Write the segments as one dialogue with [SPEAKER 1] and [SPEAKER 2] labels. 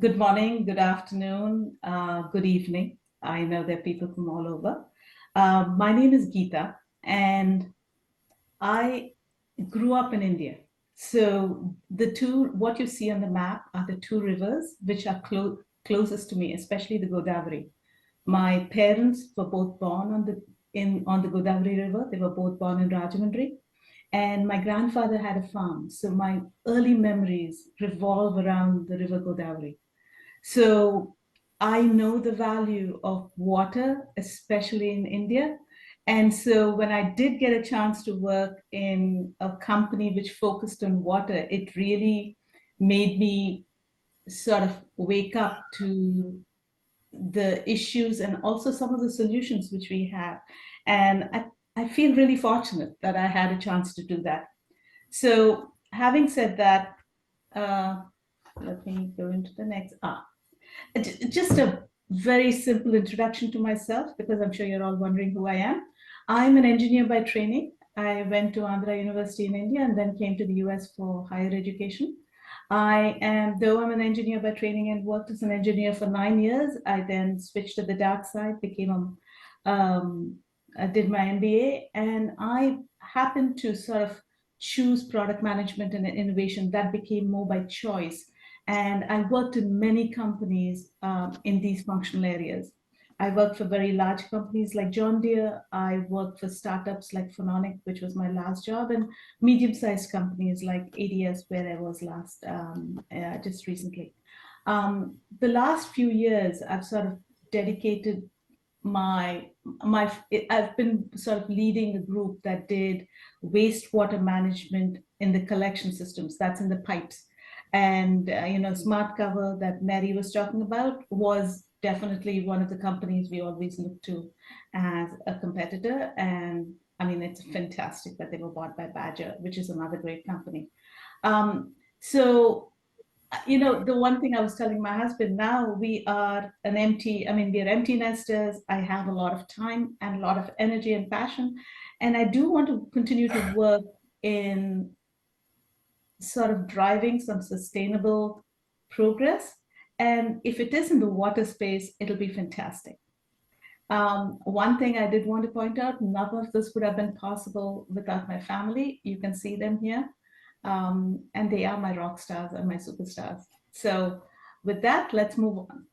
[SPEAKER 1] Good morning, good afternoon, good evening. I know there are people from all over. My name is Gita, and I grew up in India. So what you see on the map are the two rivers which are closest to me, especially the Godavari. My parents were both born on the Godavari River. They were both born in Rajahmundry, and my grandfather had a farm. So my early memories revolve around the River Godavari. So I know the value of water, especially in India. And so when I did get a chance to work in a company which focused on water, it really made me sort of wake up to the issues and also some of the solutions which we have. And I feel really fortunate that I had a chance to do that. So having said that, uh, let me go into the next. Just a very simple introduction to myself, because I'm sure you're all wondering who I am. I'm an engineer by training. I went to Andhra University in India and then came to the US for higher education. Though I'm an engineer by training and worked as an engineer for 9 years, I then switched to the dark side, I did my MBA, and I happened to sort of choose product management and innovation. That became more by choice, and I worked in many companies in these functional areas. I worked for very large companies like John Deere. I worked for startups like Phononic, which was my last job, and medium-sized companies like ADS, where I was just recently. The last few years, I've sort of dedicated my my I've been sort of leading a group that did wastewater management in the collection systems. That's in the pipes. And Smart Cover that Mary was talking about was definitely one of the companies we always look to as a competitor. And I mean, it's fantastic that they were bought by Badger, which is another great company. So the one thing I was telling my husband, now we are we are empty nesters. I have a lot of time and a lot of energy and passion. And I do want to continue to work in sort of driving some sustainable progress. And if it is in the water space, it'll be fantastic. One thing I did want to point out, none of this would have been possible without my family. You can see them here. And they are my rock stars and my superstars. So with that, let's move on.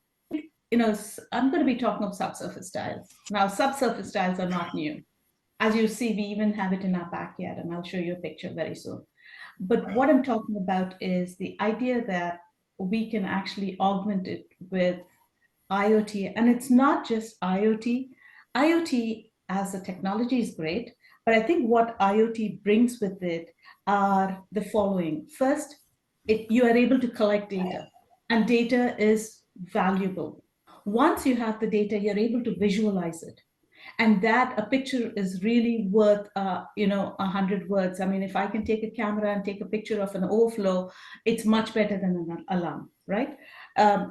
[SPEAKER 1] I'm going to be talking of subsurface tiles. Now, subsurface tiles are not new. As you see, we even have it in our backyard, and I'll show you a picture very soon. But what I'm talking about is the idea that we can actually augment it with IoT. And it's not just IoT. IoT as a technology is great, but I think what IoT brings with it are the following. First, you are able to collect data, and data is valuable. Once you have the data, you're able to visualize it. And that a picture is really worth 100 words. I mean, if I can take a camera and take a picture of an overflow, it's much better than an alarm, right?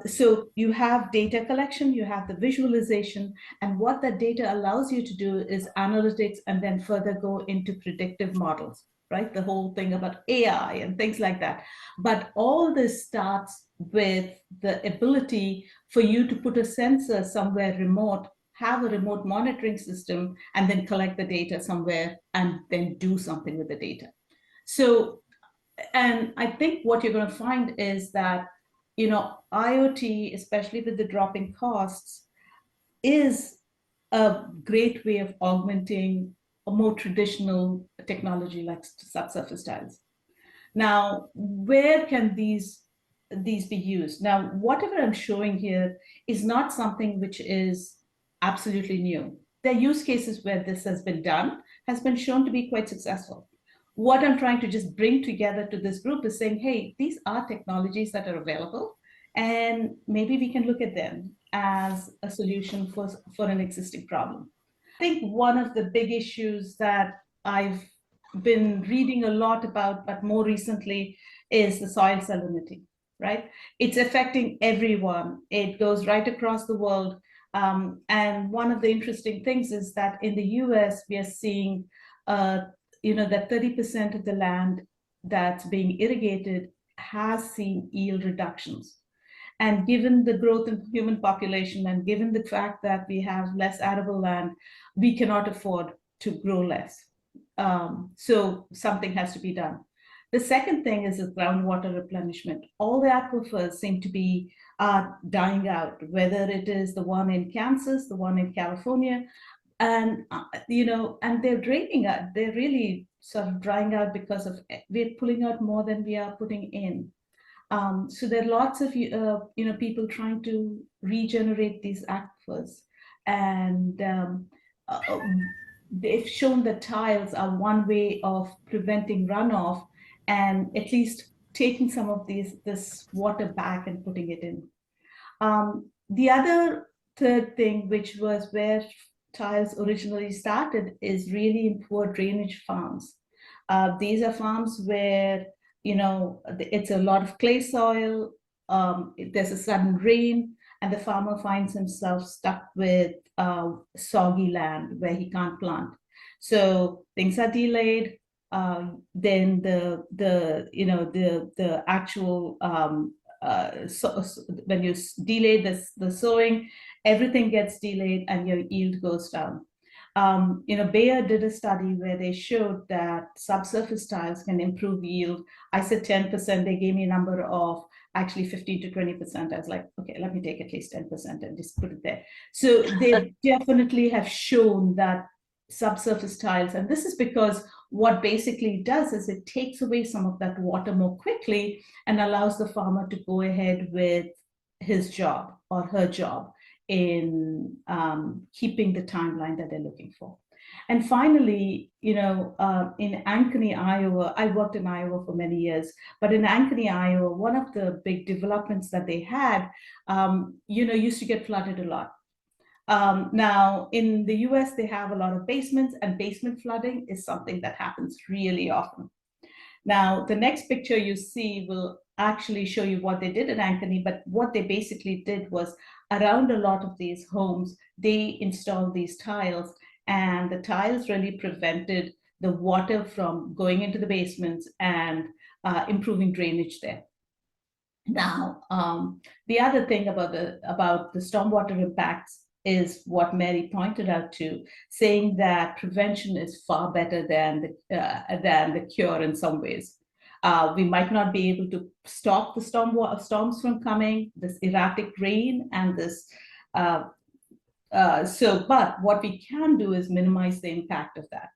[SPEAKER 1] So you have data collection, you have the visualization, and what that data allows you to do is analytics, and then further go into predictive models, right? The whole thing about AI and things like that. But all this starts with the ability for you to put a sensor somewhere remote, have a remote monitoring system, and then collect the data somewhere and then do something with the data. So, and I think what you're going to find is that, IoT, especially with the dropping costs, is a great way of augmenting a more traditional technology like subsurface tiles. Now, where can these be used? Now, whatever I'm showing here is not something which is absolutely new. There are use cases where this has been shown to be quite successful. What I'm trying to just bring together to this group is saying, hey, these are technologies that are available, and maybe we can look at them as a solution for an existing problem. I think one of the big issues that I've been reading a lot about, but more recently, is the soil salinity, right? It's affecting everyone. It goes right across the world. And one of the interesting things is that in the US, we are seeing, that 30% of the land that's being irrigated has seen yield reductions. And given the growth in human population and given the fact that we have less arable land, we cannot afford to grow less. So something has to be done. The second thing is the groundwater replenishment. All the aquifers seem to be dying out, whether it is the one in Kansas, the one in California, and and they're draining out. They're really sort of drying out because of we're pulling out more than we are putting in. So there are lots of people trying to regenerate these aquifers, and uh, uh, they've shown that tiles are one way of preventing runoff and at least taking some of this water back and putting it in. The other third thing, which was where tiles originally started, is really in poor drainage farms. These are farms where it's a lot of clay soil. There's a sudden rain, and the farmer finds himself stuck with soggy land where he can't plant. So things are delayed. Then the actual when you delay the sowing, everything gets delayed and your yield goes down. Bayer did a study where they showed that subsurface tiles can improve yield. I said 10%, they gave me a number of actually 15 to 20%. I was like, okay, let me take at least 10% and just put it there. So they definitely have shown that subsurface tiles, and this is because what basically does is it takes away some of that water more quickly and allows the farmer to go ahead with his job or her job in keeping the timeline that they're looking for. And finally, in Ankeny, Iowa, I worked in Iowa for many years, but in Ankeny, Iowa, one of the big developments that they had, used to get flooded a lot. Now, in the US, they have a lot of basements, and basement flooding is something that happens really often. Now, the next picture you see will actually show you what they did in Ankeny, but what they basically did was around a lot of these homes, they installed these tiles, and the tiles really prevented the water from going into the basements and improving drainage there. Now, the other thing about the stormwater impacts is what Mary pointed out to, saying that prevention is far better than the cure in some ways. We might not be able to stop the storms from coming, this erratic rain and this. But what we can do is minimize the impact of that.